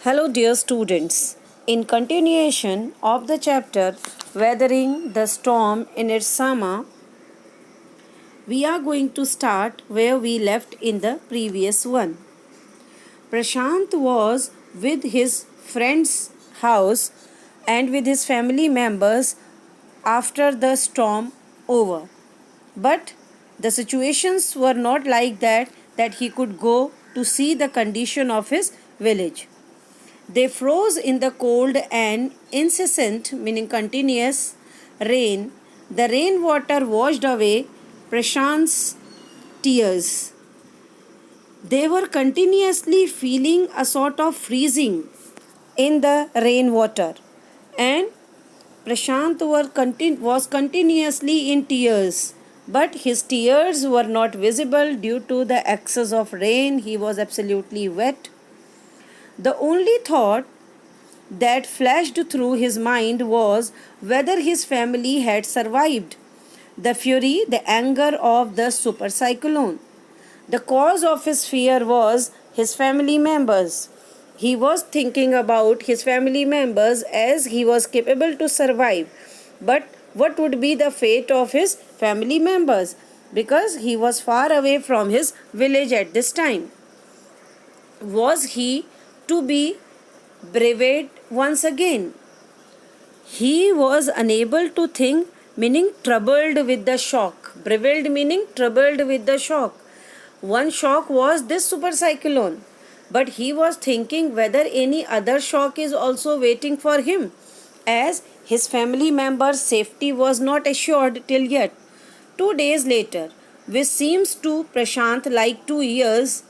Hello, dear students. In continuation of the chapter Weathering the Storm in its Summer, we are going to start where we left in the previous one. Prashant was with his friend's house and with his family members after the storm over. But the situations were not like that he could go to see the condition of his village. They froze in the cold and incessant, meaning continuous, rain. The rainwater washed away Prashant's tears. They were continuously feeling a sort of freezing in the rainwater, and Prashant was continuously in tears. But his tears were not visible due to the excess of rain. He was absolutely wet. The only thought that flashed through his mind was whether his family had survived the fury, the anger of the super cyclone. The cause of his fear was his family members. He was thinking about his family members as he was capable to survive. But what would be the fate of his family members? Because he was far away from his village at this time. Was he to be braved once again? He was unable to think, meaning troubled with the shock. Bereaved meaning troubled with the shock. One shock was this super cyclone, but he was thinking whether any other shock is also waiting for him, as his family members' safety was not assured till yet. 2 days later, which seems to Prashant like 2 years,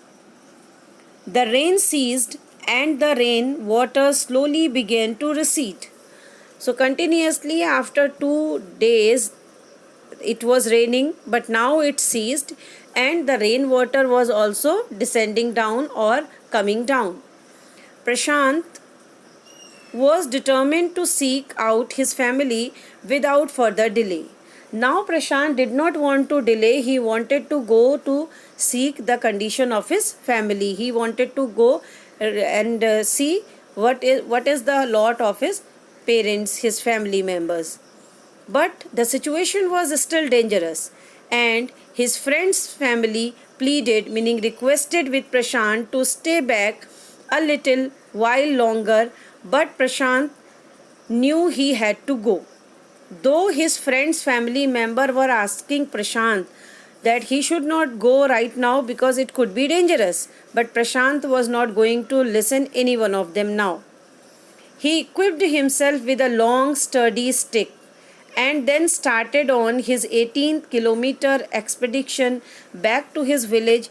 the rain ceased and the rain water slowly began to recede. So, continuously after 2 days, it was raining, but now it ceased, and the rainwater was also descending down or coming down. Prashant was determined to seek out his family without further delay. Now Prashant did not want to delay. He wanted to go to seek the condition of his family. He wanted to go and see what is the lot of his parents, his family members. But the situation was still dangerous, and his friend's family pleaded, meaning requested with Prashant to stay back a little while longer, but Prashant knew he had to go. Though his friend's family member were asking Prashant that he should not go right now because it could be dangerous, but Prashant was not going to listen any one of them now. He equipped himself with a long sturdy stick and then started on his 18th kilometer expedition back to his village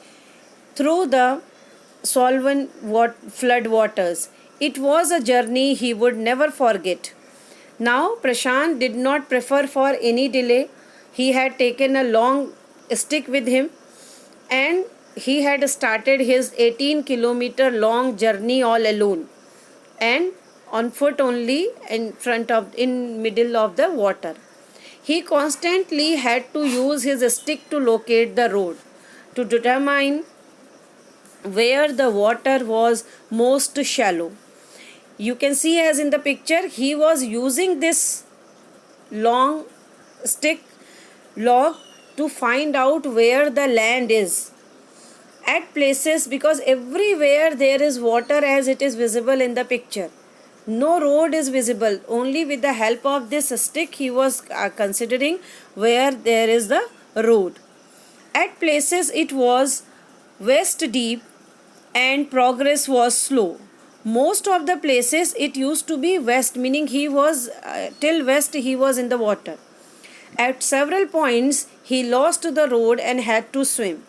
through the swollen flood waters. It was a journey he would never forget. Now Prashant did not prefer for any delay. He had taken a long stick with him, and he had started his 18-kilometer long journey all alone and on foot only in middle of the water. He constantly had to use his stick to locate the road, to determine where the water was most shallow. You can see, as in the picture, he was using this long stick log to find out where the land is at places, because everywhere there is water as it is visible in the picture. No road is visible. Only with the help of this stick he was considering where there is the road. At places it was waist deep and progress was slow. Most of the places it used to be west, meaning he was till west he was in the water. At several points he lost the road and had to swim.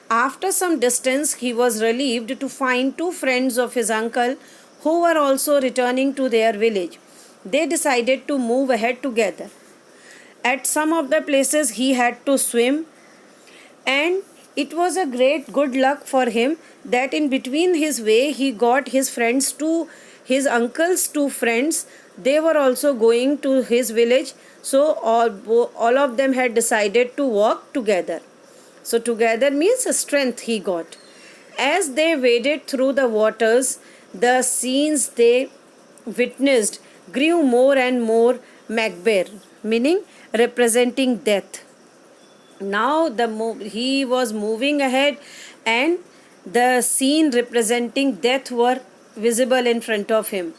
After some distance he was relieved to find two friends of his uncle who were also returning to their village. They decided to move ahead together. At some of the places he had to swim, and it was a great good luck for him that in between his way he got his uncle's two friends. They were also going to his village, so all of them had decided to walk together. So together means strength he got. As they waded through the waters, The scenes they witnessed grew more and more macabre, meaning representing death. Now he was moving ahead, and the scene representing death were visible in front of him.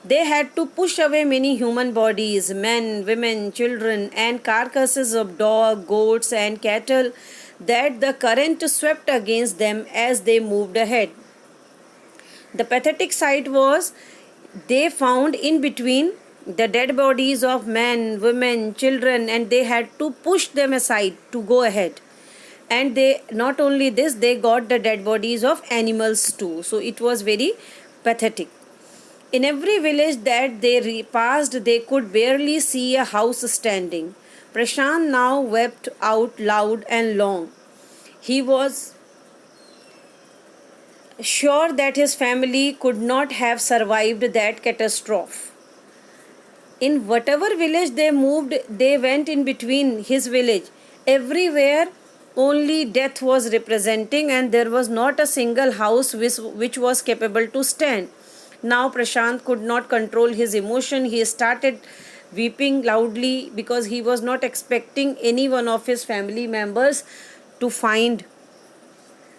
They had to push away many human bodies, men, women, children, and carcasses of dogs, goats, and cattle that the current swept against them as they moved ahead. The pathetic sight was they found in between the dead bodies of men, women, children, and they had to push them aside to go ahead. And they, not only this, they got the dead bodies of animals too. So it was very pathetic. In every village that they passed, they could barely see a house standing. Prashant now wept out loud and long. He was sure that his family could not have survived that catastrophe. In whatever village they moved, they went in between his village. Everywhere only death was representing, and there was not a single house which was capable to stand. Now Prashant could not control his emotion. He started weeping loudly because he was not expecting any one of his family members to find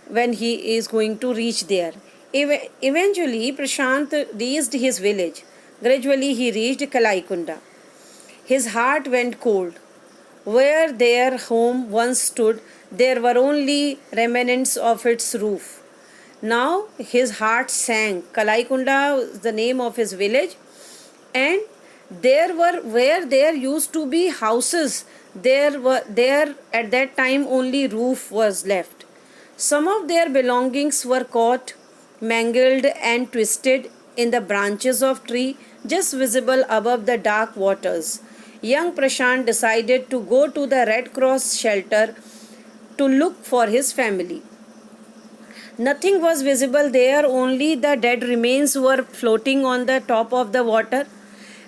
when he is going to reach there. Eventually, Prashant reached his village. Gradually, he reached Kalaikunda. His heart went cold. Where their home once stood, there were only remnants of its roof. Now his heart sank. Kalaikunda was the name of his village, and where there used to be houses, there at that time only roof was left. Some of their belongings were caught, mangled, and twisted in the branches of tree just visible above the dark waters. Young Prashant decided to go to the Red Cross shelter to look for his family. Nothing was visible there, only the dead remains were floating on the top of the water.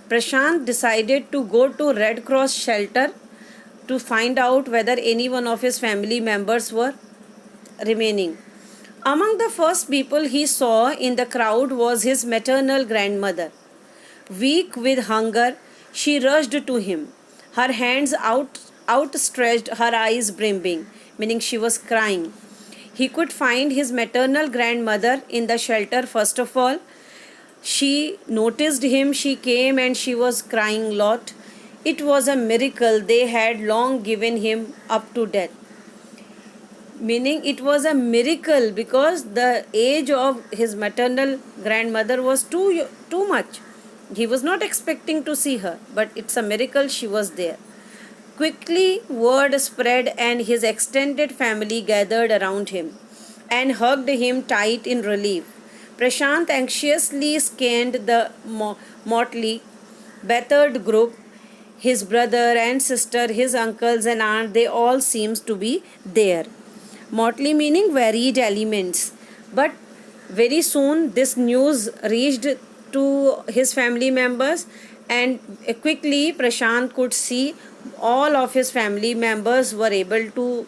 Prashant decided to go to Red Cross shelter to find out whether any one of his family members were remaining. Among the first people he saw in the crowd was his maternal grandmother. Weak with hunger, she rushed to him, her hands outstretched, her eyes brimming, meaning she was crying. He could find his maternal grandmother in the shelter first of all. She noticed him, she came and she was crying a lot. It was a miracle. They had long given him up to death. Meaning it was a miracle because the age of his maternal grandmother was too much. He was not expecting to see her, but it's a miracle she was there. Quickly, word spread and his extended family gathered around him and hugged him tight in relief. Prashant anxiously scanned the motley, battered group. His brother and sister, his uncles and aunt, they all seemed to be there. Motley meaning varied elements. But very soon this news reached to his family members, and quickly Prashant could see all of his family members were able to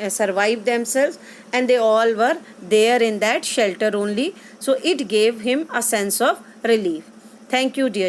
survive themselves, and they all were there in that shelter only. So it gave him a sense of relief. Thank you, dear.